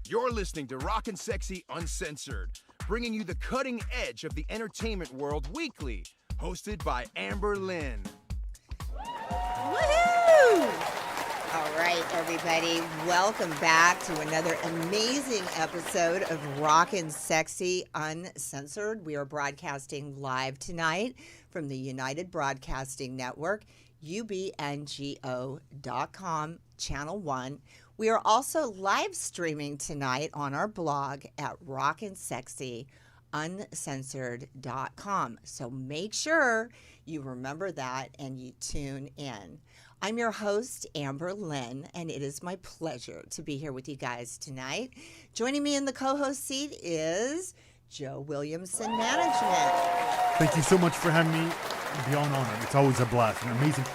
You're listening to Rock-N-Sexxy UnCensored, bringing you the cutting edge of the entertainment world weekly, hosted by Lynn. Woohoo! All right, everybody, welcome back to another amazing episode of Rock-N-Sexxy UnCensored. We are broadcasting live tonight from the United Broadcasting Network, ubngo.com, Channel 1. We are also live streaming tonight on our blog at Rock-N-Sexxy UnCensored.com. So make sure you remember that and you tune in. I'm your host, Lynn, and it is my pleasure to be here with you guys tonight. Joining me in the co-host seat is Joe Williamson Management. Thank you so much for having me. Beyond honored. It's always a blast. An amazing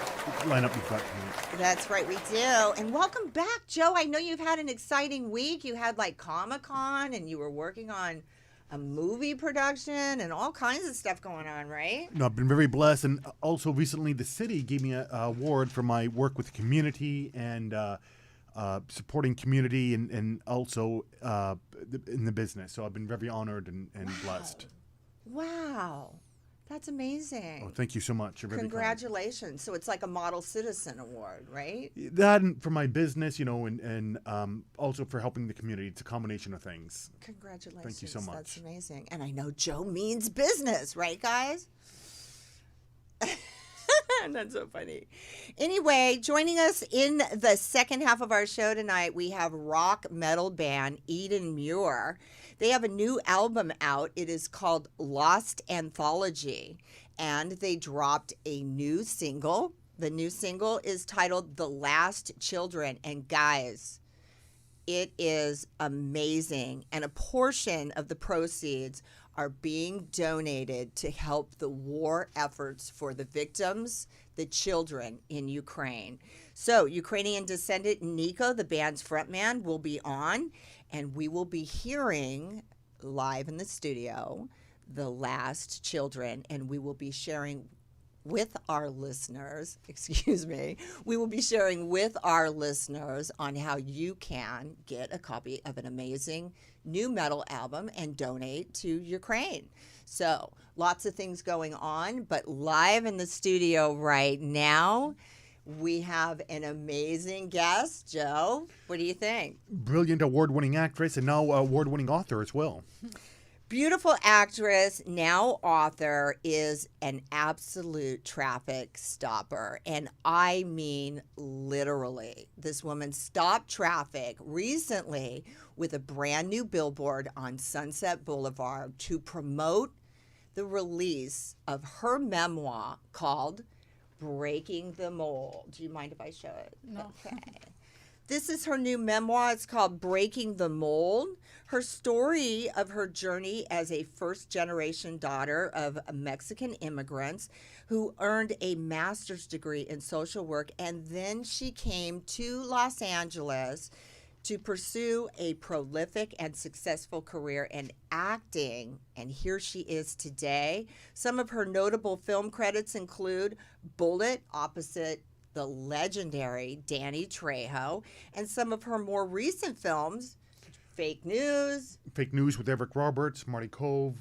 lineup you've got tonight. That's right, we do. And welcome back, Joe. I know you've had an exciting week. You had like Comic-Con and you were working on a movie production and all kinds of stuff going on, right? No, I've been very blessed. And also recently the city gave me an award for my work with the community and supporting community and also in the business. So I've been very honored and blessed. Wow. That's amazing. Oh, thank you so much. You're very Congratulations. So it's like a Model Citizen Award, right? That and for my business, you know, and also for helping the community. It's a combination of things. Congratulations. Thank you so much. That's amazing. And I know Joe means business, right, guys? That's so funny. Anyway, joining us in the second half of our show tonight, we have rock metal band Eden Muir. They have a new album out. It is called Lost Anthology, and they dropped a new single. The new single is titled The Last Children, and guys, it is amazing, and a portion of the proceeds are being donated to help the war efforts for the victims, the children in Ukraine. So Ukrainian descendant Nico, the band's frontman, will be on, and we will be hearing live in the studio The Last Children, and we will be sharing with our listeners, we will be sharing with our listeners on how you can get a copy of an amazing new metal album and donate to Ukraine. So lots of things going on, but live in the studio right now, we have an amazing guest. Joe, what do you think? Brilliant award-winning actress and now award-winning author as well. Beautiful actress, now author, is an absolute traffic stopper. And I mean literally. This woman stopped traffic recently with a brand new billboard on Sunset Boulevard to promote the release of her memoir called Breaking the Mold. Do you mind if I show it? No. Okay. This is her new memoir. It's called Breaking the Mold. Her story of her journey as a first-generation daughter of Mexican immigrants who earned a master's degree in social work, and then she came to Los Angeles to pursue a prolific and successful career in acting, and here she is today. Some of her notable film credits include Bullet opposite the legendary Danny Trejo, and some of her more recent films, Fake News With Eric Roberts, Marty Cove,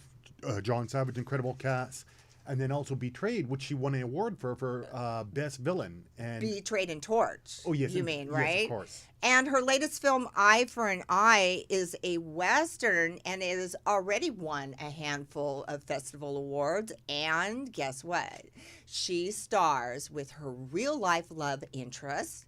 John Savage, incredible cast. And then also Betrayed, which she won an award for Best Villain. And Betrayed and Torch. Oh, yes. You mean, right? Yes, of course. And her latest film, Eye for an Eye, is a Western, and it has already won a handful of festival awards. And guess what? She stars with her real-life love interest,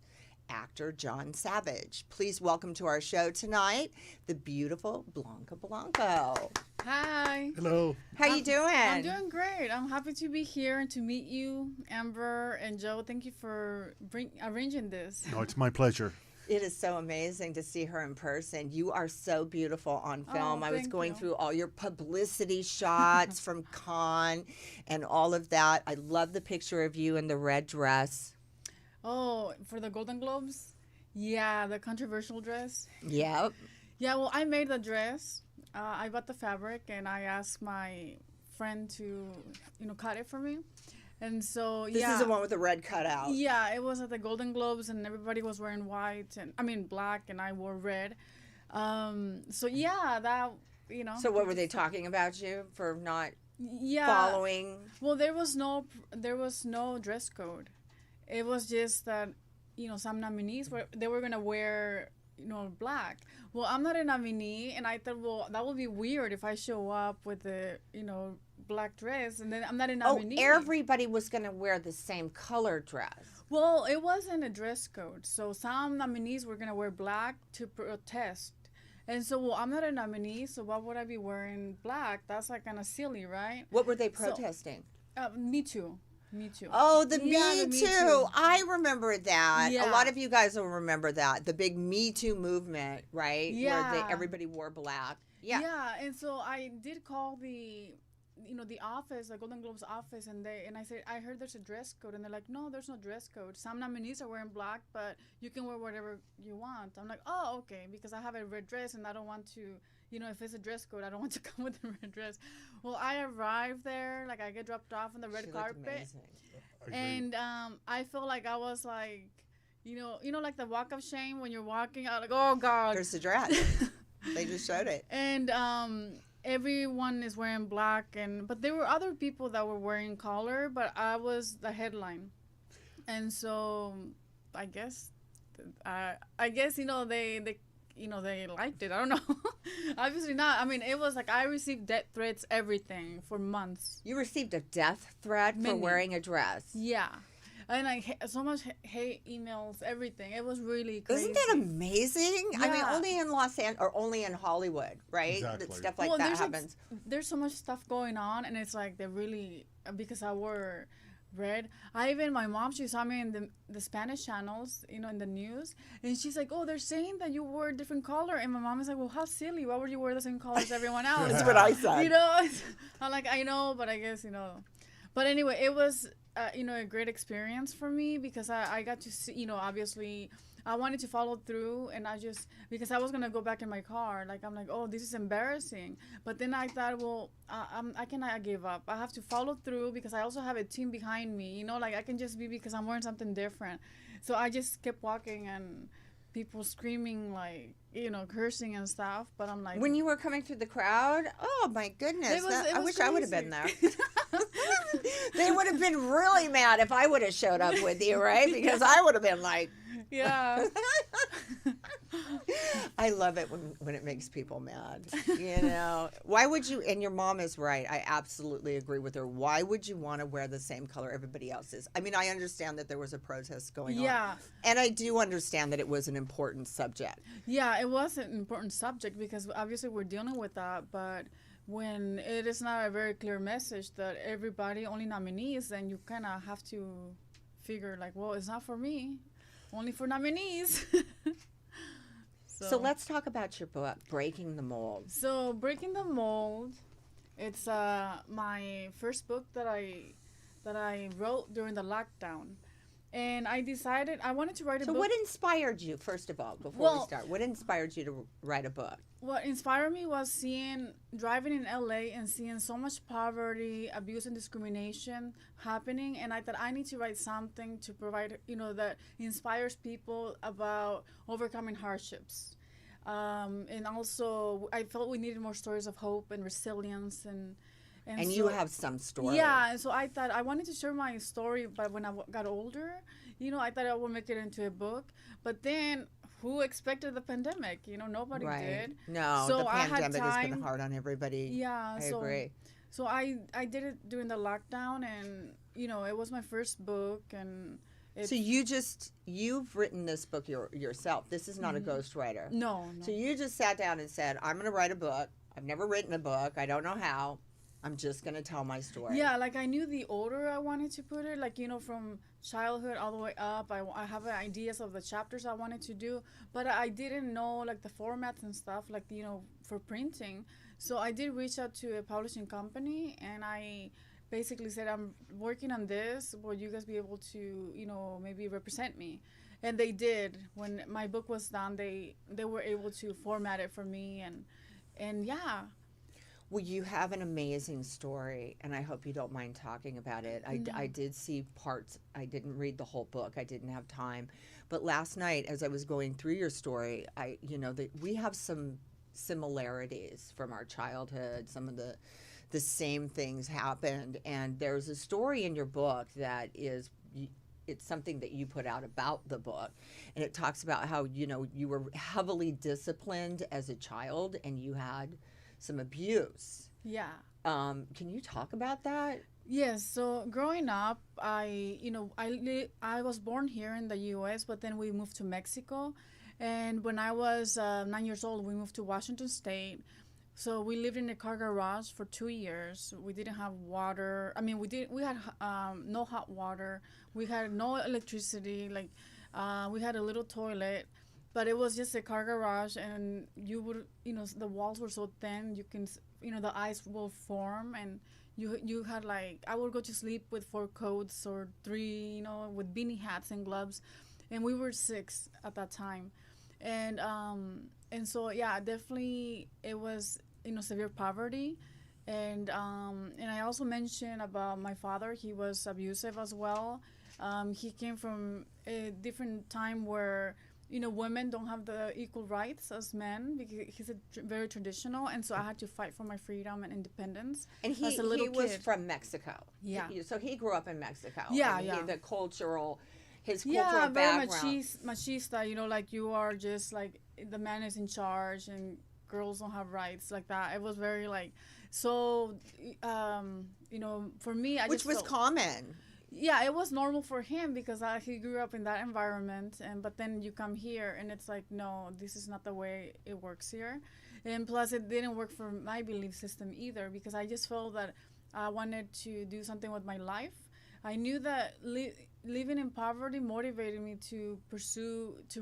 actor John Savage. Please welcome to our show tonight the beautiful Blanca Blanco. Hi. Hello. How you doing? I'm doing great. I'm happy to be here and to meet you, Amber and Joe. Thank you for arranging this. No, it's my pleasure. It is so amazing to see her in person. You are so beautiful on film. I was thank going you. through all your publicity shots from Cannes and all of that. I love the picture of you in the red dress. Oh, for the Golden Globes? Yeah, the controversial dress. Yep. Yeah, well, I made the dress. I bought the fabric, and I asked my friend to, cut it for me. And so, This is the one with the red cutout. Yeah, it was at the Golden Globes, and everybody was wearing white, black, and I wore red. So yeah, that So what were they talking about you for not yeah following? Well, there was no dress code. It was just that some nominees were gonna wear black. Well, I'm not a nominee, and I thought, well, that would be weird if I show up with the black dress, and then I'm not a Oh, nominee. everybody was going to wear the same color dress. Well, it wasn't a dress code, so some nominees were gonna wear black to protest. And so, well, I'm not a nominee, so why would I be wearing black? That's like kind of silly, right? What were they protesting? Me Too. Me Too. Oh, the Yeah, Me the Too. Me Too. I remember that. A Yeah. lot of you guys will remember that. The big Me Too movement, right? Yeah. Where everybody wore black. Yeah. Yeah, and so I did call the office, the Golden Globes office, and I said, I heard there's a dress code, and they're like, no, there's no dress code. Some nominees are wearing black, but you can wear whatever you want. I'm like, oh, okay, because I have a red dress, and I don't want to, if it's a dress code, I don't want to come with a red dress. Well, I arrived there, like I get dropped off on the red She looked carpet, amazing. and I felt like I was like, like the walk of shame when you're walking out, like, oh God. There's the dress. They just showed it. And everyone is wearing black, but there were other people that were wearing color, but I was the headline, and so I guess they liked it. I don't know. Obviously not. I mean, it was like I received death threats, everything for months. You received a death threat for Many. wearing a dress. Yeah. And so much hate emails, everything. It was really crazy. Isn't that amazing? I mean, Yeah. only in Los Angeles or only in Hollywood, right? Exactly. That stuff like that there's happens. There's so much stuff going on, and it's like they're really, because I wore red. My mom, she saw me in the Spanish channels, in the news, and she's like, oh, they're saying that you wore a different color. And my mom is like, well, how silly. Why would you wear the same color as everyone else? That's what I said. I'm like, I know, but I guess, But anyway, it was, a great experience for me because I got to see, obviously, I wanted to follow through, and because I was going to go back in my car, like, I'm like, oh, this is embarrassing. But then I thought, well, I cannot give up. I have to follow through because I also have a team behind me, like, I can just be because I'm wearing something different. So I just kept walking, and people screaming, like, cursing and stuff. But I'm like, When you were coming through the crowd, oh my goodness. I was wish I would have been there. crazy. They would have been really mad if I would have showed up with you, right? Because I would have been like, Yeah. I love it when it makes people mad. Why would you? And your mom is right. I absolutely agree with her. Why would you want to wear the same color everybody else is? I mean, I understand that there was a protest going on. Yeah. And I do understand that it was an important subject. Yeah, it was an important subject because obviously we're dealing with that, but when it is not a very clear message that everybody only nominees, then you kind of have to figure like, well, it's not for me, only for nominees. So let's talk about your book, Breaking the Mold. So Breaking the Mold, it's my first book that I wrote during the lockdown. And I decided I wanted to write a book. So what inspired you, first of all, before we start? What inspired you to write a book? What inspired me was driving in LA and seeing so much poverty, abuse, and discrimination happening. And I thought I need to write something to provide, that inspires people about overcoming hardships. And also, I felt we needed more stories of hope and resilience. And you have some stories. Yeah, and so I thought I wanted to share my story, but when I got older, I thought I would make it into a book. But then, who expected the pandemic? Nobody did. No, so the pandemic has time. been hard on everybody. Yeah, I agree. So I did it during the lockdown, and it was my first book, and. So you've written this book yourself. This is not a ghostwriter. No. So you just sat down and said, I'm going to write a book. I've never written a book. I don't know how. I'm just going to tell my story. Yeah, like I knew the order I wanted to put it, like, from childhood all the way up. I have ideas of the chapters I wanted to do, but I didn't know, like, the formats and stuff, like, for printing. So I did reach out to a publishing company, and I basically said, I'm working on this. Will you guys be able to, maybe represent me? And they did. When my book was done, they were able to format it for me, and yeah. Well, you have an amazing story, and I hope you don't mind talking about it. I did see parts. I didn't read the whole book. I didn't have time. But last night, as I was going through your story, we have some similarities from our childhood. Some of the same things happened, and there's a story in your book that is. It's something that you put out about the book, and it talks about how you were heavily disciplined as a child, and you had some abuse. Yeah. Can you talk about that? Yes. So growing up, I was born here in the U.S., but then we moved to Mexico, and when I was 9 years old, we moved to Washington State. So we lived in a car garage for 2 years. We didn't have water. I mean, we had no hot water. We had no electricity. Like, we had a little toilet, but it was just a car garage, and you would, the walls were so thin, you can, the ice will form, and you had like, I would go to sleep with 4 coats or 3, with beanie hats and gloves, and we were 6 at that time. And so yeah, definitely it was severe poverty, and I also mentioned about my father. He was abusive as well. He came from a different time where women don't have the equal rights as men, because he's very traditional, and so I had to fight for my freedom and independence. And he was from Mexico. Yeah. So he grew up in Mexico. Yeah, and yeah. His cultural very background. Machista, like you are just like the man is in charge and girls don't have rights, like that. It was very like, so, for me, Which was common. Yeah, it was normal for him because he grew up in that environment, but then you come here and it's like, no, this is not the way it works here. And plus it didn't work for my belief system either, because I just felt that I wanted to do something with my life. I knew that living in poverty motivated me to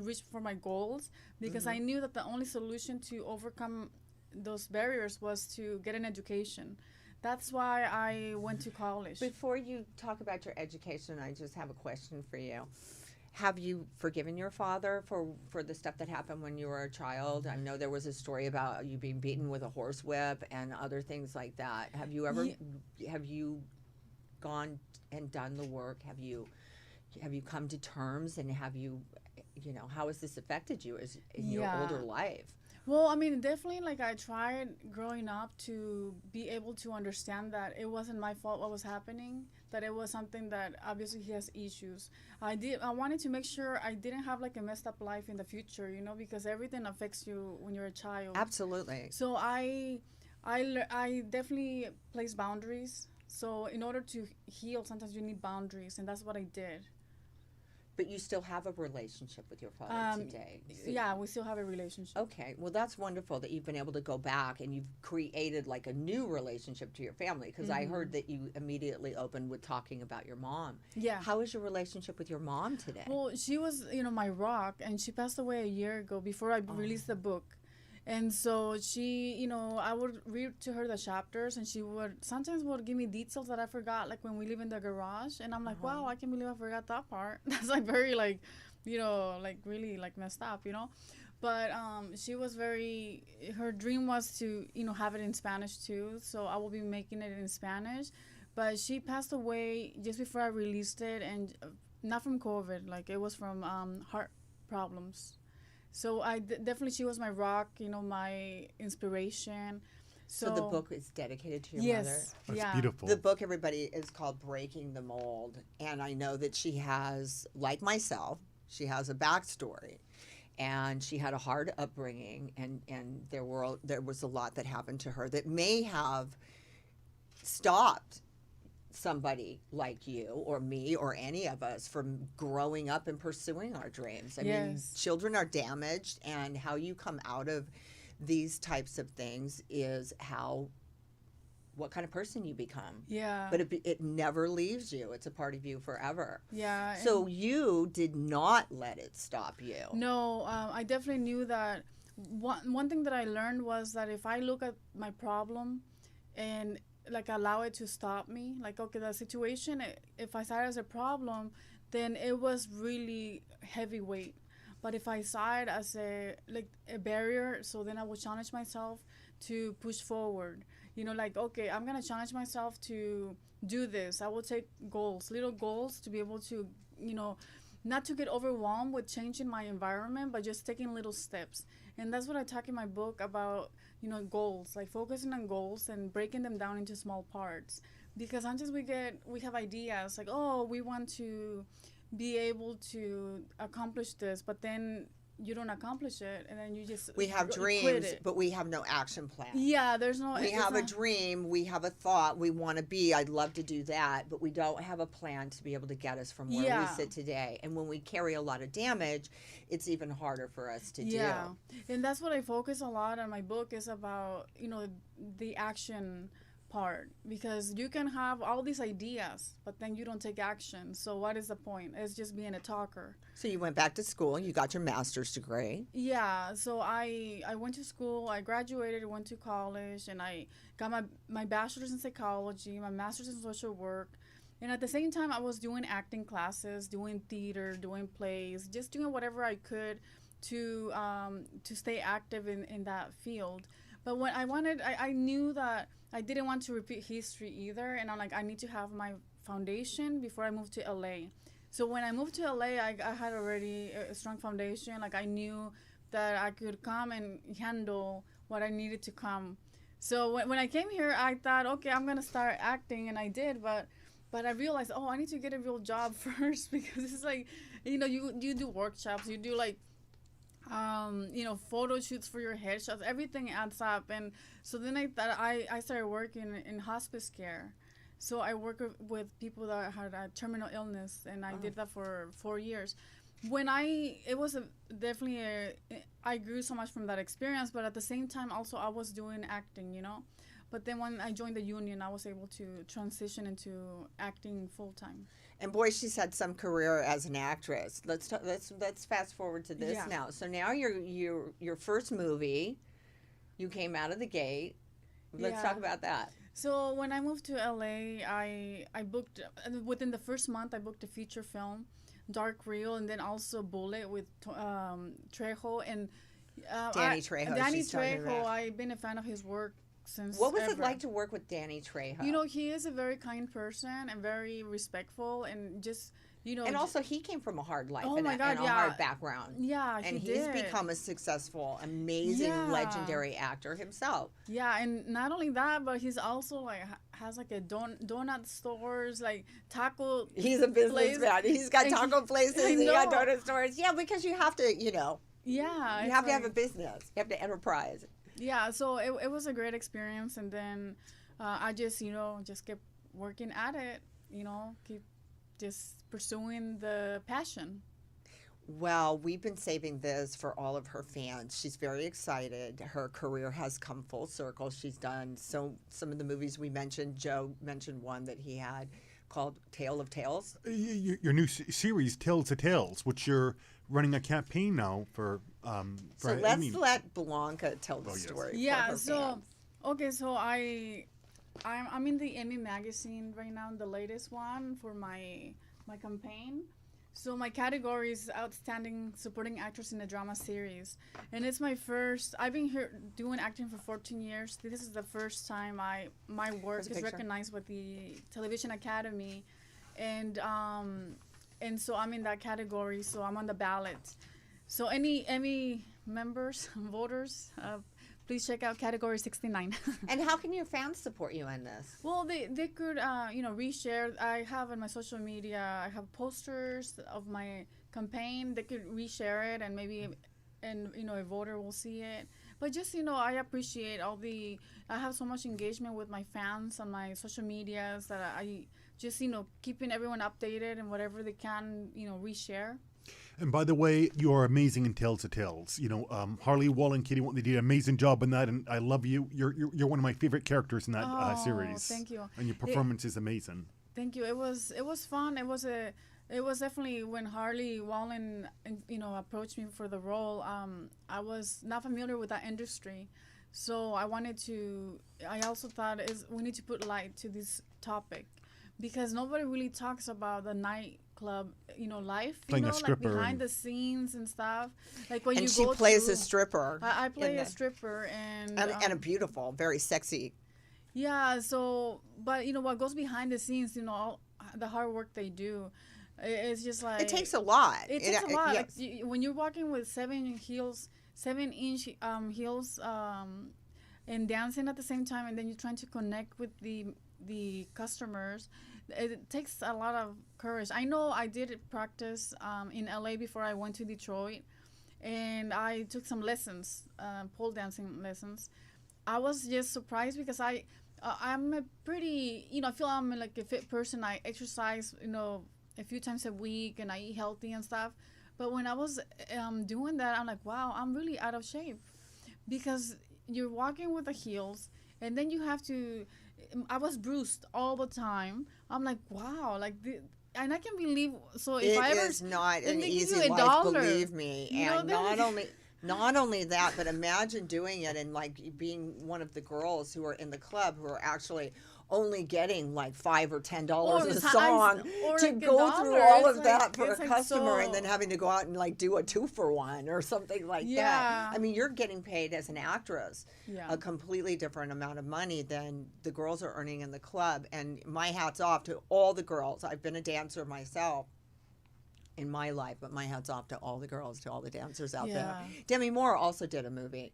reach for my goals, because I knew that the only solution to overcome those barriers was to get an education. That's why I went to college. Before you talk about your education, I just have a question for you. Have you forgiven your father for the stuff that happened when you were a child? I know there was a story about you being beaten with a horsewhip and other things like that. Have you ever have you gone and done the work? Have you come to terms, and have you how has this affected you in your older life? Well, I mean, definitely, like, I tried growing up to be able to understand that it wasn't my fault what was happening, that it was something that obviously he has issues. I wanted to make sure I didn't have, like, a messed up life in the future, because everything affects you when you're a child. Absolutely. So I definitely place boundaries. So in order to heal, sometimes you need boundaries, and that's what I did. But you still have a relationship with your father today. So yeah, we still have a relationship. Okay. Well, that's wonderful that you've been able to go back and you've created like a new relationship to your family, because I heard that you immediately opened with talking about your mom. Yeah. How is your relationship with your mom today? Well, she was, my rock, and she passed away a year ago before I released the book. And so she, I would read to her the chapters, and she would sometimes give me details that I forgot, like when we live in the garage. And I'm like, wow, I can't believe I forgot that part. That's like very like, like really like messed up, But she was her dream was to, have it in Spanish too. So I will be making it in Spanish. But she passed away just before I released it, and not from COVID, like it was from heart problems. So definitely, she was my rock, my inspiration. So the book is dedicated to your mother? Yes. That's beautiful. The book, everybody, is called Breaking the Mold. And I know that she has, like myself, she has a backstory. And she had a hard upbringing. And there was a lot that happened to her that may have stopped somebody like you or me or any of us from growing up and pursuing our dreams. I mean, children are damaged, and how you come out of these types of things is what kind of person you become. Yeah. But it never leaves you. It's a part of you forever. Yeah. So you did not let it stop you. No, I definitely knew that. One thing that I learned was that if I look at my problem and like allow it to stop me, like, okay, the situation, if I saw it as a problem, then it was really heavyweight. But if I saw it as a barrier, so then I would challenge myself to push forward. You know, like, okay, I'm going to challenge myself to do this. I will take goals, little goals, to be able to, you know, not to get overwhelmed with changing my environment, but just taking little steps. And that's what I talk in my book about, you know, goals, like focusing on goals and breaking them down into small parts. Because sometimes we have ideas like, oh, we want to be able to accomplish this, but then you don't accomplish it, and then you just We have quit dreams, it. but we have no action plan. Yeah, there's no. We it's have a not- dream, we have a thought, we want to be, I'd love to do that, but we don't have a plan to be able to get us from where Yeah. we sit today. And when we carry a lot of damage, it's even harder for us to Yeah, do. and that's what I focus a lot on. My book is about, you know, the action part, because you can have all these ideas, but then you don't take action. So what is the point? It's just being a talker. So you went back to school, you got your master's degree. Yeah, so I went to school, I graduated, went to college, and I got my bachelor's in psychology, my master's in social work. And at the same time, I was doing acting classes, doing theater, doing plays, just doing whatever I could to stay active in that field. But when I knew that I didn't want to repeat history either. And I'm like, I need to have my foundation before I moved to LA. So when I moved to LA, I had already a strong foundation. Like, I knew that I could come and handle what I needed to come. So when I came here, I thought, okay, I'm going to start acting. And I did. But I realized, oh, I need to get a real job first, because it's like, you know, you do workshops, you do like, you know, photo shoots for your headshots, everything adds up. And so then I thought I started working in hospice care. So I work with people that had a terminal illness, and I did that for 4 years. It was definitely I grew so much from that experience, but at the same time also I was doing acting, you know. But then when I joined the union, I was able to transition into acting full time. And boy, she's had some career as an actress. Let's fast forward to this Yeah. now. So now your first movie, you came out of the gate. Let's Yeah. talk about that. So when I moved to LA, I booked, within the first month, I booked a feature film, Dark Real, and then also Bullet with Trejo. And Danny Trejo, Danny she's talking Trejo, about. I've been a fan of his work since What was it ever. like to work with Danny Trejo? You know, he is a very kind person and very respectful, and just, you know. and also he came from a hard life Oh and, my a, God, and a yeah. hard background. Yeah, And he he's did. become a successful, amazing, Yeah. legendary actor himself. Yeah, and not only that, but he's also like has like a donut stores, like taco. He's a businessman. He's got And taco places. I He got know. donut stores. Yeah, because you have to, you know, Yeah, you it's have to have like- a business. You have to enterprise. Yeah, so it was a great experience, and then I just, you know, just kept working at it, you know, keep just pursuing the passion. Well, we've been saving this for all of her fans. She's very excited. Her career has come full circle. She's done some of the movies we mentioned. Joe mentioned one that he had called Tale of Tales. Your new series, Tales to Tales, which you're running a campaign now for. So let's let Blanca tell the Oh, yes. story. Yeah, for her so fans. okay, so I'm in the Emmy magazine right now, the latest one for my campaign. So my category is Outstanding Supporting Actress in a Drama Series, and it's my first. I've been here doing acting for 14 years. This is the first time my work There's a is picture. recognized with the Television Academy, and so I'm in that category. So I'm on the ballot. So any Emmy members, voters, please check out category 69. And how can your fans support you in this? Well, they could, you know, reshare. I have on my social media, I have posters of my campaign. They could reshare it, and maybe, you know, a voter will see it. But just, you know, I appreciate I have so much engagement with my fans on my social medias that I just, you know, keeping everyone updated and whatever they can, you know, reshare. And by the way, you are amazing in Tales to Tales. You know, Harley, Wall, and Kitty, they did an amazing job in that, and I love you. You're one of my favorite characters in that series. Thank you. And your performance is amazing. Thank you. It was fun. It was definitely when Harley Wallen, you know, approached me for the role. I was not familiar with that industry, so I also thought we need to put light to this topic, because nobody really talks about the nightclub, you know, life, Playing you a know, like stripper behind and- the scenes and stuff. Like when And you she go plays to, a stripper. I play in a the- stripper, and and a beautiful, very sexy Yeah. So, but what goes behind the scenes, all the hard work they do, it's just like It takes a lot. It takes a lot. Like Yes. when you're walking with 7-inch heels, and dancing at the same time, and then you're trying to connect with the customers. It takes a lot of courage. I know I did practice in LA before I went to Detroit, and I took some lessons, pole dancing lessons. I was just surprised because I'm a pretty, I feel I'm like a fit person. I exercise, a few times a week, and I eat healthy and stuff. But when I was doing that, I'm like, wow, I'm really out of shape, because you're walking with the heels, and then you have to. I was bruised all the time. I'm like, wow, and I can believe. So if I ever, It is not then an they give easy you a life, dollar. believe me. And not only that, but imagine doing it and like being one of the girls who are in the club who are actually only getting like $5 or $10 a song to like go through all of that for a it's like customer, and so- then having to go out and like do a 2-for-1 or something like Yeah. that. I mean, you're getting paid as an actress Yeah. a completely different amount of money than the girls are earning in the club. And my hat's off to all the girls. I've been a dancer myself in my life, but my hat's off to all the girls, to all the dancers out there. Yeah. Demi Moore also did a movie,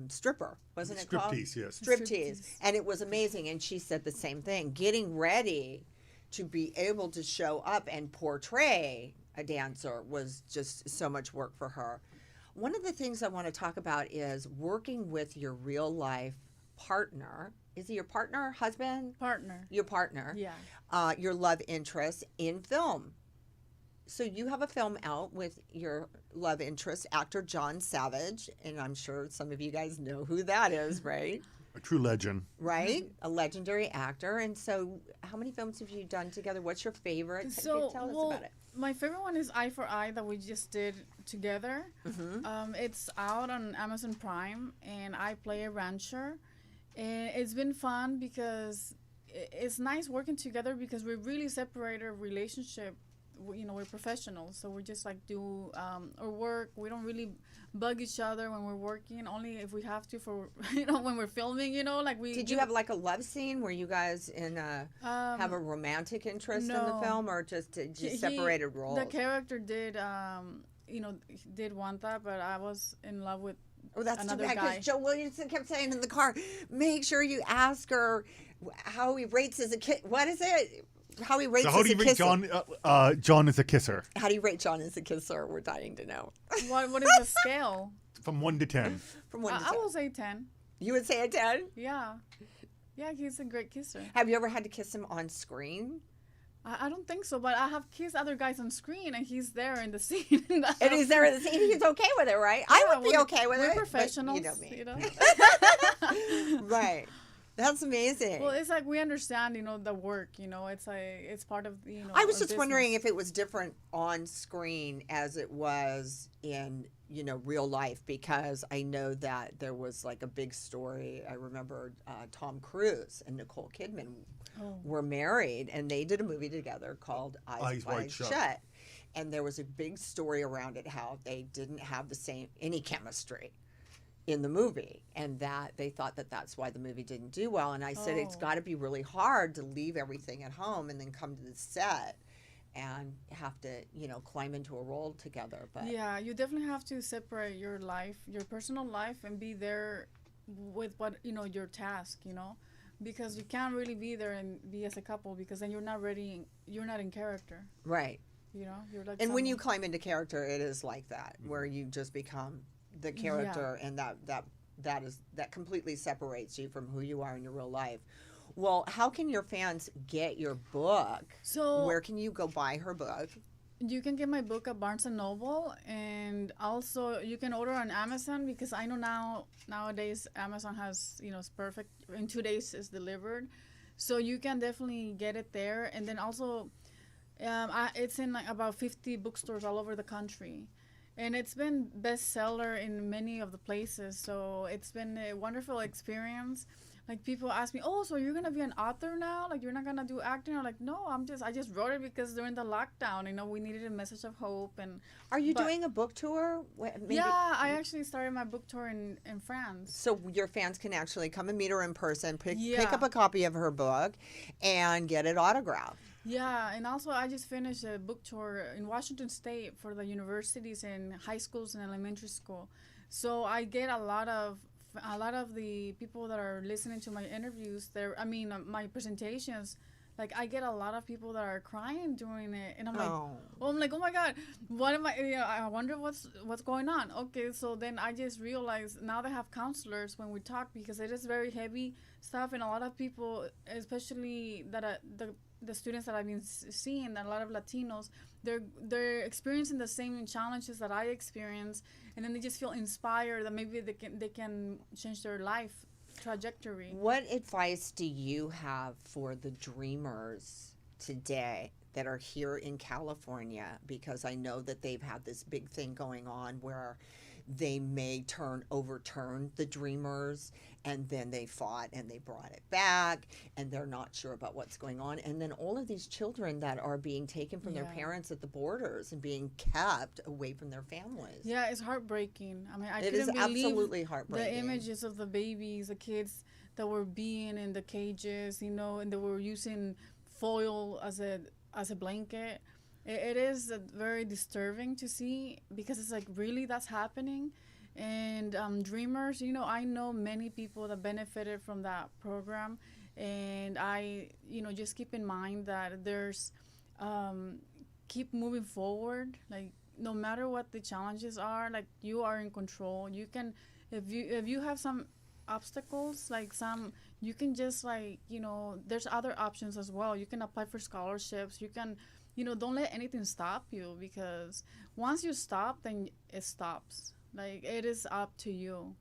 Stripper, wasn't it called? Striptease, yes. Striptease. And it was amazing. And she said the same thing. Getting ready to be able to show up and portray a dancer was just so much work for her. One of the things I want to talk about is working with your real life partner. Is he your partner, husband? Partner. Your partner. Yeah. Your love interest in film. So you have a film out with your love interest, actor John Savage, and I'm sure some of you guys know who that is, right? A true legend. Right? A legendary actor. And so how many films have you done together? What's your favorite? So, Tell us well, about it. my favorite one is Eye for Eye that we just did together. It's out on Amazon Prime, and I play a rancher. And it's been fun because it's nice working together because we really separate our relationship. We're professionals, so we just like do our work. We don't really bug each other when we're working, only if we have to for when we're filming. Like we. Did you have like a love scene where you guys have a romantic interest in the no. film, or just separated roles? The character did did want that, but I was in love with Oh, that's too another bad, guy. because Joe Williamson kept saying in the car, make sure you ask her how he rates as a kid. What is it? How he rates So how as do a you rate kisser. John as a kisser? How do you rate John as a kisser? We're dying to know. What is the scale? From 1 to 10. From 1 to I 10. will say 10. You would say a 10? Yeah, he's a great kisser. Have you ever had to kiss him on screen? I don't think so, but I have kissed other guys on screen, and he's there in the scene. And he's there in the scene. He's okay with it, right? I would be okay with it. We're but professionals, you know me. you know. Right. That's amazing. Well, it's like we understand, the work. It's like it's part of I was our just wondering business. if it was different on screen as it was in, real life, because I know that there was like a big story. I remember Tom Cruise and Nicole Kidman were married, and they did a movie together called Eyes Wide Shut. And there was a big story around it, how they didn't have any chemistry in the movie, and that they thought that that's why the movie didn't do well. And I said, it's got to be really hard to leave everything at home and then come to the set and have to, climb into a role together. But Yeah, you definitely have to separate your life, your personal life, and be there with what your task, because you can't really be there and be as a couple, because then you're not ready. You're not in character. right. You're like. And when you someone- climb into character, it is like that, where you just become the character, and that completely separates you from who you are in your real life. Well, how can your fans get your book? So Where can you go buy her book? you can get my book at Barnes & Noble, and also you can order on Amazon, because I know nowadays Amazon has, it's perfect. In 2 days it's delivered. So you can definitely get it there. And then also it's in like about 50 bookstores all over the country. And it's been bestseller in many of the places. So it's been a wonderful experience. like people ask me, oh, so you're gonna be an author now? Like you're not gonna do acting? I'm like, no, I just wrote it because during the lockdown, we needed a message of hope. And Are you doing a book tour? Maybe? yeah, I actually started my book tour in France. So your fans can actually come and meet her in person, pick Yeah. up a copy of her book, and get it autographed. Yeah, and also I just finished a book tour in Washington State for the universities and high schools and elementary school. So I get a lot of the people that are listening to my interviews. My presentations. Like I get a lot of people that are crying during it, and I'm like, oh my God, what am I? I wonder what's going on. Okay, so then I just realized now they have counselors when we talk, because it is very heavy stuff, and a lot of people, especially that the students that I've been seeing, a lot of Latinos, they're experiencing the same challenges that I experience, and then they just feel inspired that maybe they can change their life trajectory. What advice do you have for the dreamers today that are here in California? Because I know that they've had this big thing going on where they may overturn the dreamers, and then they fought and they brought it back, and they're not sure about what's going on. And then all of these children that are being taken from their parents at the borders and being kept away from their families. Yeah, it's heartbreaking. I mean, I It couldn't is believe absolutely heartbreaking. the images of the babies, the kids that were being in the cages, and they were using foil as a blanket. It is very disturbing to see, because it's like, really, that's happening. And dreamers, I know many people that benefited from that program, and I just keep in mind that there's keep moving forward. Like no matter what the challenges are, like you are in control. You can, if you have some obstacles, you can just there's other options as well. You can apply for scholarships. You can don't let anything stop you, because once you stop, then it stops. Like it is up to you.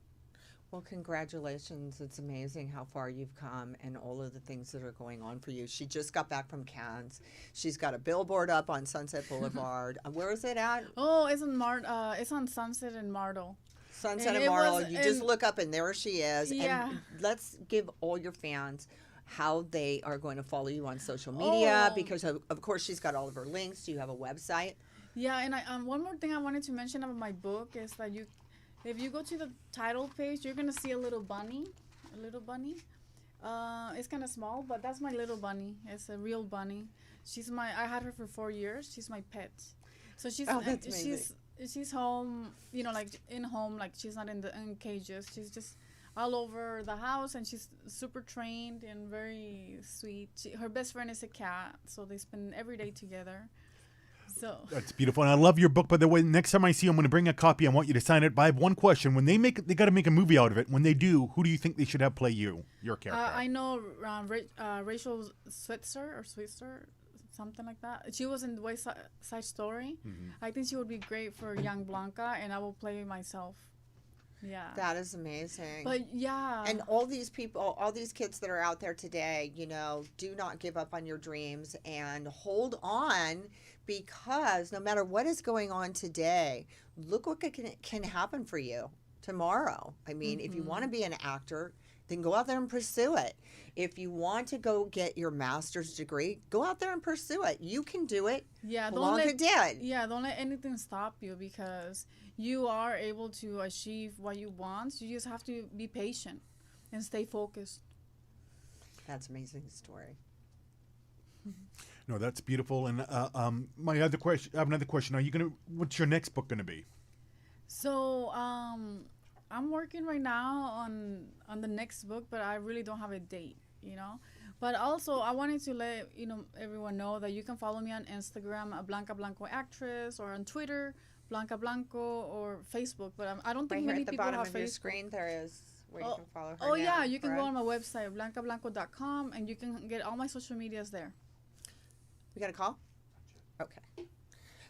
Well, congratulations. It's amazing how far you've come and all of the things that are going on for you. She just got back from Cannes. She's got a billboard up on Sunset Boulevard. Where is it at? Oh, it's on Sunset and Myrtle. Sunset And and it Marl. was- You just and- look up and there she is. Yeah. And let's give all your fans how they are going to follow you on social media, because of course she's got all of her links. Do you have a website? Yeah, and one more thing I wanted to mention about my book is that if you go to the title page, you're gonna see a little bunny. It's kind of small, but that's my little bunny. It's a real bunny. I had her for 4 years. She's my pet. So she's That's amazing. she's home, like in home, like she's not in cages. She's just all over the house, and she's super trained and very sweet. Her best friend is a cat, so they spend every day together. So That's beautiful, and I love your book. By the way, next time I see you, I'm going to bring a copy. I want you to sign it. But I have one question: when they got to make a movie out of it. When they do, who do you think they should have play your character? I know Rachel Switzer, something like that. She was in West Side Story. Mm-hmm. I think she would be great for young Blanca, and I will play myself. Yeah. That is amazing. But yeah. And all these people, all these kids that are out there today, do not give up on your dreams and hold on, because no matter what is going on today, look what can happen for you tomorrow. I mean, if you want to be an actor, then go out there and pursue it. If you want to go get your master's degree, go out there and pursue it. You can do it. Yeah, Blanca did. Yeah, don't let anything stop you, because you are able to achieve what you want. You just have to be patient and stay focused. That's an amazing story. No, that's beautiful. And my other question, I have another question. What's your next book gonna be? So I'm working right now on the next book, but I really don't have a date, But also, I wanted to let everyone know that you can follow me on Instagram, Blanca Blanco Actress, or on Twitter, Blanca Blanco, or Facebook. But I don't think Right here many at the people bottom have of your Facebook. screen, there is where you can follow her. Oh now, yeah, you can go correct? on my website, blancablanco.com, and you can get all my social medias there. We got a call? Okay.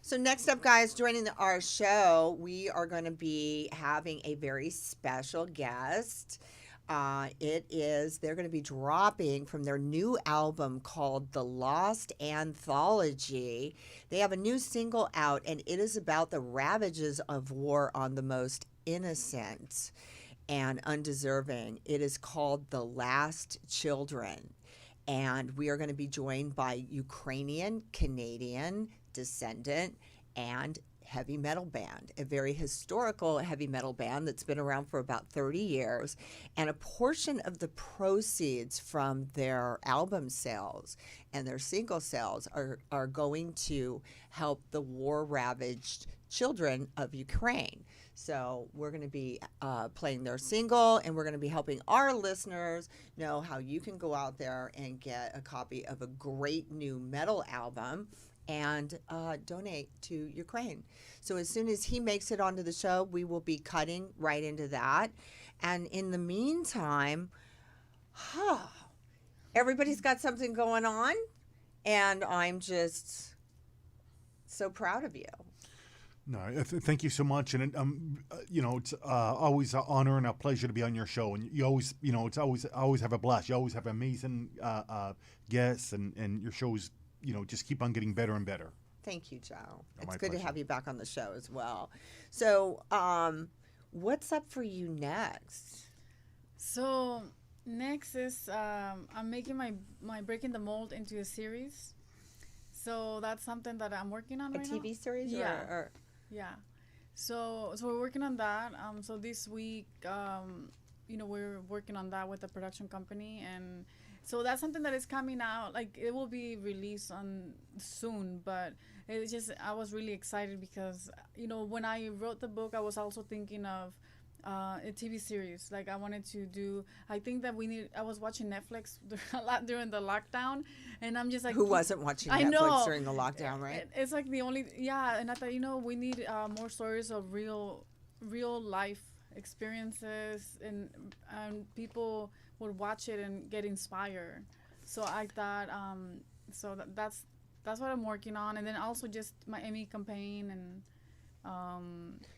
So next up, guys, joining our show, we are going to be having a very special guest. They're going to be dropping from their new album called The Lost Anthology. They have a new single out, and it is about the ravages of war on the most innocent. and undeserving. It is called The Last Children. And we are going to be joined by Ukrainian, Canadian descendant, and heavy metal band, a very historical heavy metal band that's been around for about 30 years. And a portion of the proceeds from their album sales and their single sales are going to help the war-ravaged children of Ukraine. So we're going to be playing their single, and we're going to be helping our listeners know how you can go out there and get a copy of a great new metal album and donate to Ukraine. So as soon as he makes it onto the show, we will be cutting right into that. And in the meantime, everybody's got something going on, and I'm just so proud of you. No, thank you so much, and it's always an honor and a pleasure to be on your show. And you always, it's always have a blast. You always have amazing guests, and your shows, just keep on getting better and better. Thank you, Joe. It's My good pleasure. to have you back on the show as well. So, what's up for you next? So next is I'm making my Breaking the Mold into a series. So that's something that I'm working on A right TV now. series? Yeah. Or Yeah. So we're working on that. So this week, we're working on that with the production company, and so that's something that is coming out. Like, it will be released on soon, but it's just, I was really excited because, when I wrote the book, I was also thinking of a TV series. Like, I wanted to do, I think that I was watching Netflix a lot during the lockdown, and I'm just like, who wasn't watching I Netflix know. during the lockdown, right? It's like the only, and I thought, we need more stories of real life experiences, and people would watch it and get inspired. So I thought, that's what I'm working on, and then also just my Emmy campaign, and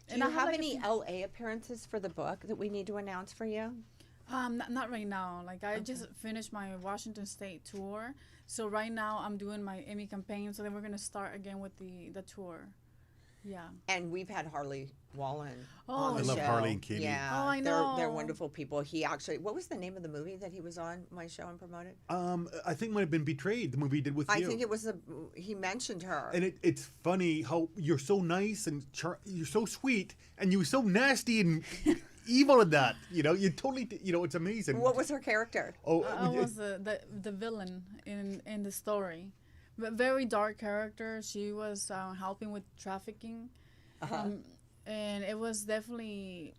Do you have any LA appearances for the book that we need to announce for you? Not right now. Like, I just finished my Washington State tour, so right now I'm doing my Emmy campaign. So then we're gonna start again with the tour. Yeah. And we've had Harley Wallen Oh, on the I love show. Harley and Katie. Yeah, Oh, I They're know. wonderful people. He actually, what was the name of the movie that he was on my show and promoted? I think it might have been Betrayed, the movie he did with I you. think it was he mentioned her. And it's funny how you're so nice and you're so sweet, and you were so nasty and evil in that. You totally, it's amazing. What was her character? Oh, I was the villain in the story, but very dark character. She was helping with trafficking, and it was definitely,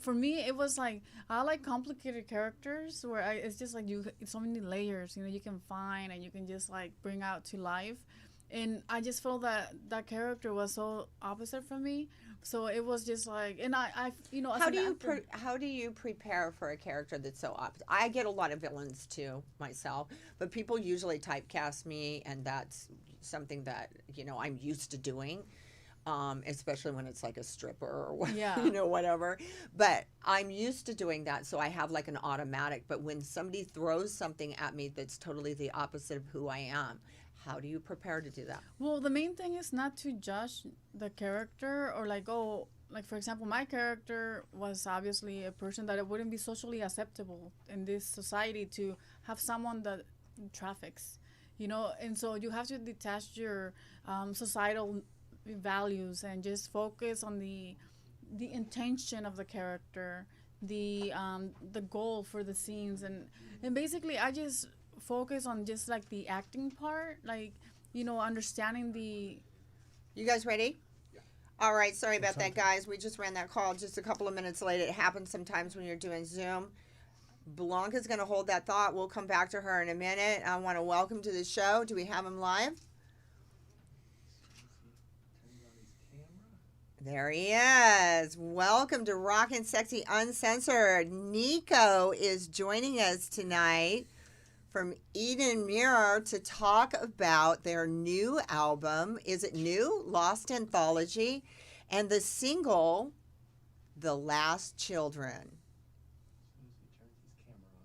for me it was like, I like complicated characters where it's just like it's so many layers you can find, and you can just like bring out to life. And I just felt that character was so opposite from me. So it was just like, and I as How an do you actor- how do you prepare for a character that's so opposite? I get a lot of villains too myself, but people usually typecast me, and that's something that I'm used to doing, especially when it's like a stripper or whatever. But I'm used to doing that, so I have like an automatic. But when somebody throws something at me that's totally the opposite of who I am, how do you prepare to do that? Well, the main thing is not to judge the character, or like, for example, my character was obviously a person that it wouldn't be socially acceptable in this society to have someone that traffics, and so you have to detach your societal values and just focus on the intention of the character, the goal for the scenes, and basically I just focus on just like the acting part, like understanding the. You guys ready? Yeah. All right. Sorry about that, guys. We just ran that call just a couple of minutes late. It happens sometimes when you're doing Zoom. Blanca's going to hold that thought. We'll come back to her in a minute. I want to welcome to the show. Do we have him live? There he is. Welcome to Rock-N-Sexxy UnCensored. Nico is joining us tonight from Eden Mirror to talk about their new album. Is it new? Lost Anthology. And the single, The Last Children.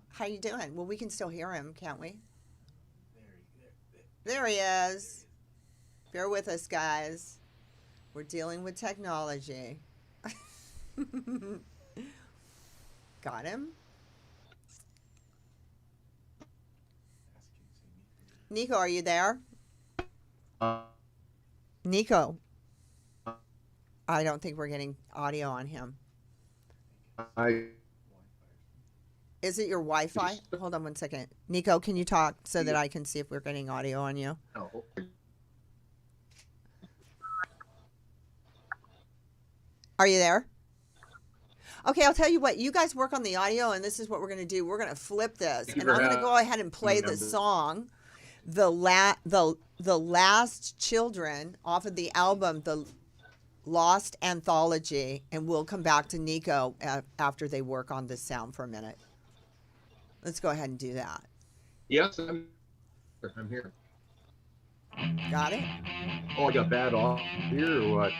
How you doing? Well, we can still hear him, can't we? There he is. Bear with us, guys. We're dealing with technology. Got him. Nico, are you there? Nico. I don't think we're getting audio on him. Is it your Wi-Fi? Hold on one second. Nico, can you talk so that I can see if we're getting audio on you? Are you there? Okay, I'll tell you what. You guys work on the audio, and this is what we're going to do. We're going to flip this, and I'm going to go ahead and play the song, the Last Children, off of the album, The Lost Anthology, and we'll come back to Nico after they work on this sound for a minute. Let's go ahead and do that. Yes, I'm here. Got it? Oh, I got bad off here or what?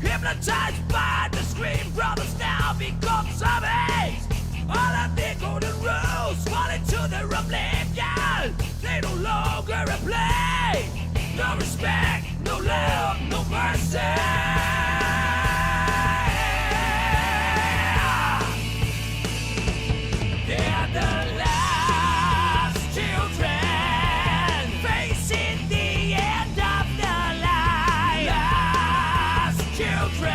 Hypnotized by the Scream Brothers now become zombies. All of the golden rules fall into their oblivion. They no longer a play. No respect, no love, no mercy. They're the last children facing the end of the line. Last children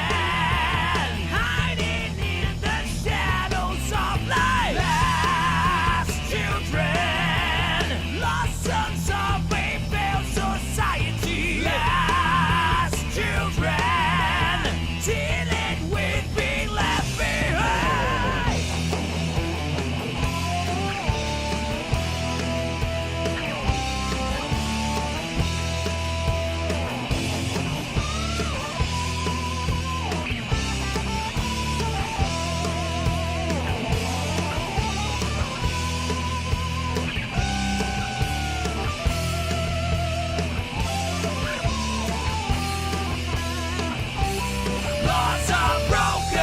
hiding in the shadows of life. Last children, lost sons of a failed society. Last children, dealing with being left behind. Laws are broken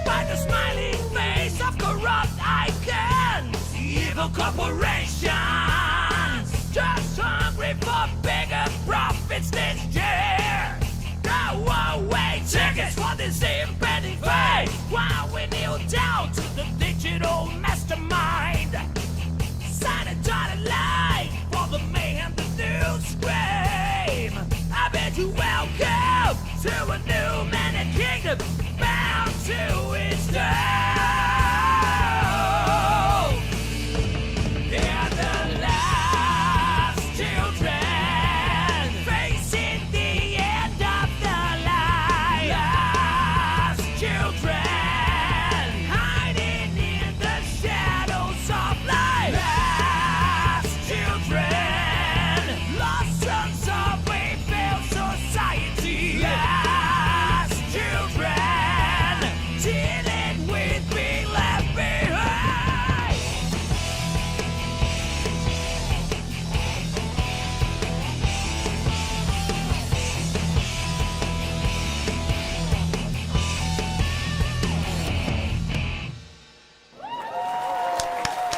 by the smiling face of corrupt icons. Evil corporations just hungry for bigger profits this year. No away tickets for this impending fate while we kneel down to the digital mastermind. Sign a dotted line for the mayhem, the new scream. I bid you welcome to a new man and kingdom bound to its doom.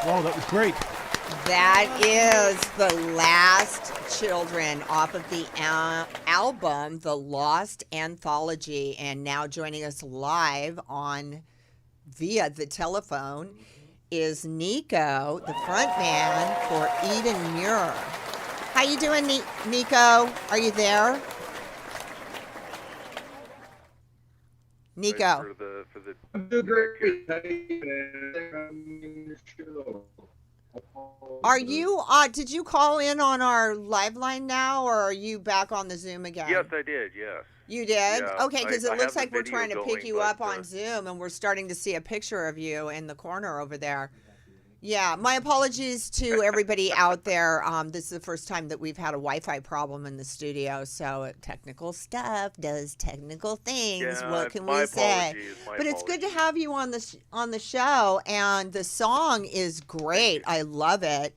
Wow, that was great. That is the Last Children off of the album, The Lost Anthology. And now joining us live via the telephone is Nico, the front man for Eden Muir. How you doing, Nico? Are you there? Nico. I'm doing great. Are you, did you call in on our live line now, or are you back on the Zoom again? Yes, I did, yes. You did? Yeah, Okay, because it I looks have like the we're trying to video pick you going, up on Zoom, and we're starting to see a picture of you in the corner over there. Yeah, my apologies to everybody out there. This is the first time that we've had a Wi-Fi problem in the studio, so technical stuff does technical things. Yeah, what can my we say? apologies, my But it's good to have you on the show, and the song is great. I love it,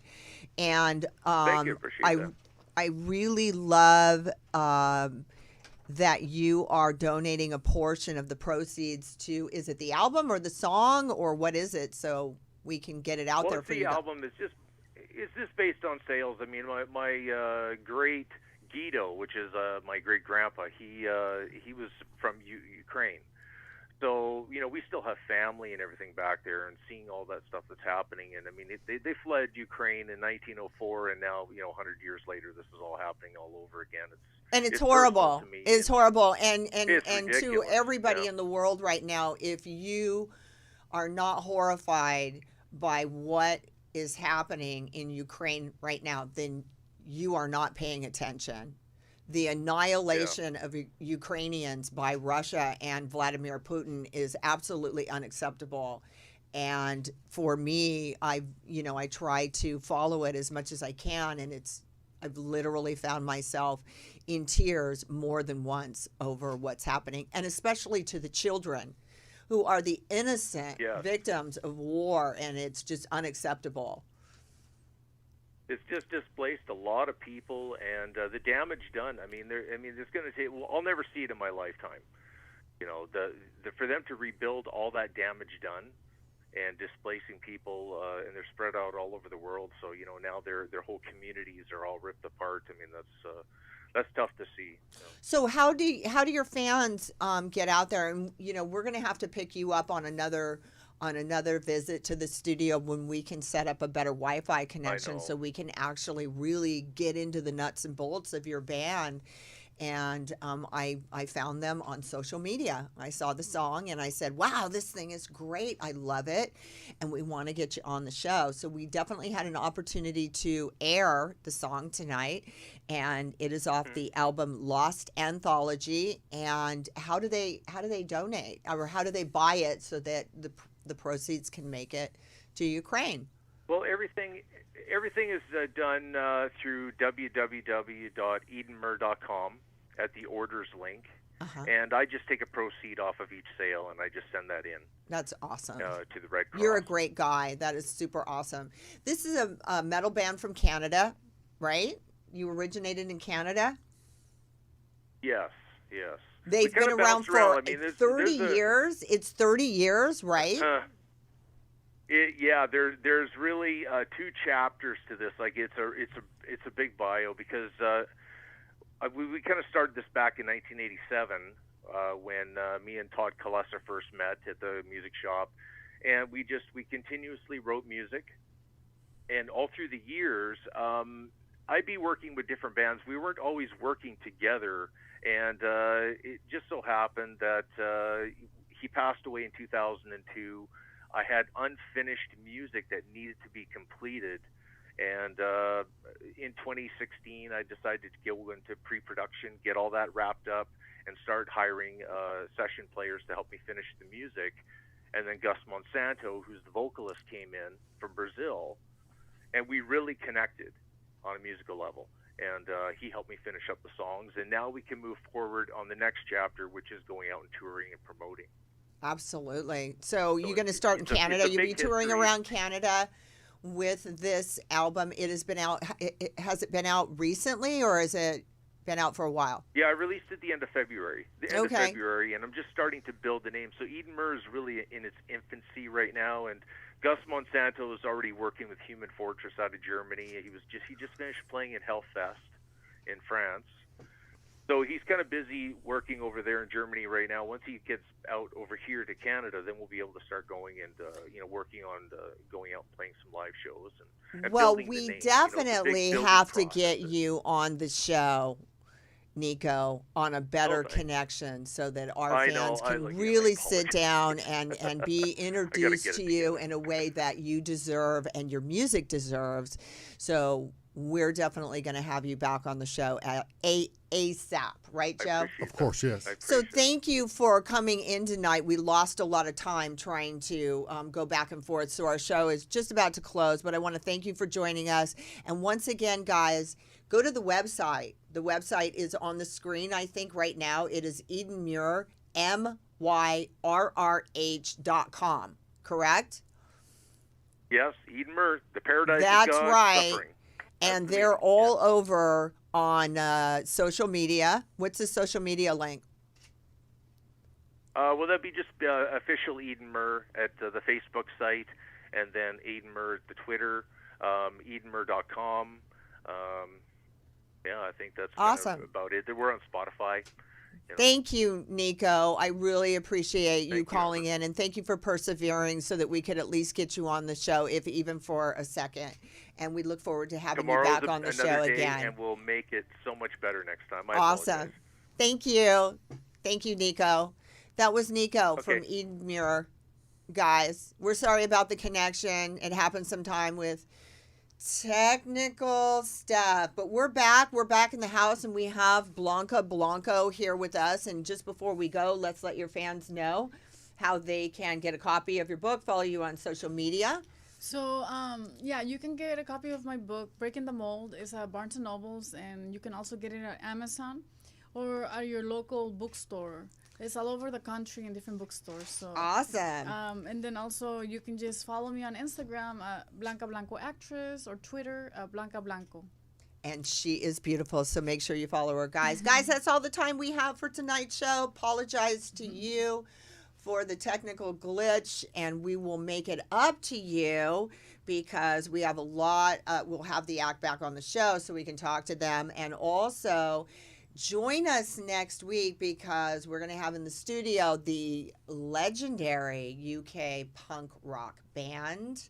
and Thank you, appreciate that. I really love that you are donating a portion of the proceeds to. Is it the album or the song, or what is it? So we can get it out there for you. The album is just based on sales. I mean, my great Guido, which is my great grandpa, he was from Ukraine. So, you know, we still have family and everything back there, and seeing all that stuff that's happening. And I mean, they fled Ukraine in 1904, and now, you know, 100 years later, this is all happening all over again. It's horrible. It's horrible. And it's to everybody yeah. in the world right now, if you are not horrified by what is happening in Ukraine right now, then you are not paying attention. The annihilation of Ukrainians by Russia and Vladimir Putin is absolutely unacceptable. And for me, I try to follow it as much as I can, and I've literally found myself in tears more than once over what's happening, and especially to the children who are the innocent victims of war, and it's just unacceptable. It's just displaced a lot of people, and the damage done. I mean, it's going to take. Well, I'll never see it in my lifetime. You know, for them to rebuild all that damage done, and displacing people, and they're spread out all over the world. So, you know, now their whole communities are all ripped apart. I mean, that's tough to see. You know? So how do your fans get out there? And you know, we're going to have to pick you up on another visit to the studio when we can set up a better Wi-Fi connection, so we can actually really get into the nuts and bolts of your band. And I found them on social media. I saw the song and I said, wow, this thing is great. I love it. And we want to get you on the show. So we definitely had an opportunity to air the song tonight. And it is off the album Lost Anthology. And how do they donate, or how do they buy it so that the proceeds can make it to Ukraine? Well, everything is done through www.edenmer.com at the orders link. And I just take a proceed off of each sale, and I just send that in. That's awesome. To the Red Cross. You're a great guy. That is super awesome. This is a metal band from Canada, right? You originated in Canada? Yes. They've been around for 30 years. It's 30 years, right? There's really two chapters to this. Like it's a big bio, because we kind of started this back in 1987 when me and Todd Kalesa first met at the music shop, and we continuously wrote music, and all through the years, I'd be working with different bands. We weren't always working together, and it just so happened that he passed away in 2002. I had unfinished music that needed to be completed, and in 2016 I decided to go into pre-production, get all that wrapped up, and start hiring session players to help me finish the music. And then Gus Monsanto, who's the vocalist, came in from Brazil, and we really connected on a musical level, and he helped me finish up the songs, and now we can move forward on the next chapter, which is going out and touring and promoting. Absolutely. So you're going to start in Canada. You'll be touring around Canada with this album. It has been out. Has it been out recently, or has it Been out for a while. Yeah, I released it the end of February. Okay. Of February, and I'm just starting to build the name. So Eden Mur is really in its infancy right now, and Gus Monsanto is already working with Human Fortress out of Germany. He just finished playing at Hellfest in France. So he's kind of busy working over there in Germany right now. Once he gets out over here to Canada, then we'll be able to start going and working on going out and playing some live shows. And Well, building the we name. definitely It's a big building have to process. get you on the show, Nico, on a better thanks. connection so that our I know, fans I can like- really I sit down and be introduced get to it you in a way that you deserve and your music deserves. So we're definitely going to have you back on the show at ASAP, right, I Joe? appreciate Of course, that. yes. I So appreciate thank you for coming in tonight. We lost a lot of time trying to go back and forth, so our show is just about to close, but I want to thank you for joining us. And once again, guys, go to the website. The website is on the screen, I think, right now. It is Eden Mur, MYRRH.com, correct? Yes, Eden Mur, the paradise That's of God right. suffering. And That's they're amazing. all over on social media. What's the social media link? Well, that'd be just official Eden Mur at the Facebook site, and then Eden Mur at the Twitter, EdenMur.com. Yeah, I think that's kind Awesome. of about it. We're on Spotify. Thank you, Nico. I really appreciate you Thank you, calling in, and thank you for persevering so that we could at least get you on the show, if even for a second. And we look forward to having Tomorrow's you back on the another show day, again. and we'll make it so much better next time. I Awesome. apologize. Thank you. Thank you, Nico. That was Nico from Okay. Eden Mur. Guys, we're sorry about the connection. It happens sometime with technical stuff, but we're back. We're back in the house, and we have Blanca Blanco here with us. And just before we go, let's let your fans know how they can get a copy of your book, follow you on social media. So, yeah, you can get a copy of my book, Breaking the Mold. It's at Barnes & Nobles, and you can also get it at Amazon or at your local bookstore. It's all over the country in different bookstores. So, Awesome. and then also you can just follow me on Instagram, Blanca Blanco Actress, or Twitter, Blanca Blanco. And she is beautiful, so make sure you follow her, guys. Guys, that's all the time we have for tonight's show. Apologize to you for the technical glitch, and we will make it up to you because we have a lot. We'll have the act back on the show so we can talk to them. And also, join us next week because we're going to have in the studio the legendary UK punk rock band,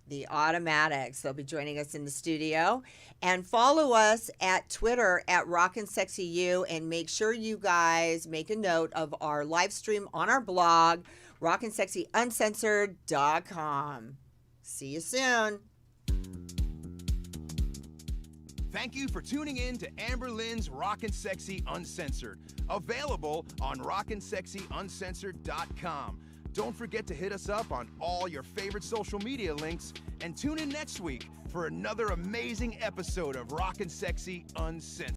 the Automatics. They'll be joining us in the studio. And follow us at Twitter at Rock-N-Sexxy, and make sure you guys make a note of our live stream on our blog, Rock-N-Sexxy UnCensored.com. See you soon. Thank you for tuning in to Amber Lynn's Rock-N-Sexxy Uncensored, available on RockNSexxxyUncensored.com. Don't forget to hit us up on all your favorite social media links, and tune in next week for another amazing episode of Rock-N-Sexxy Uncensored.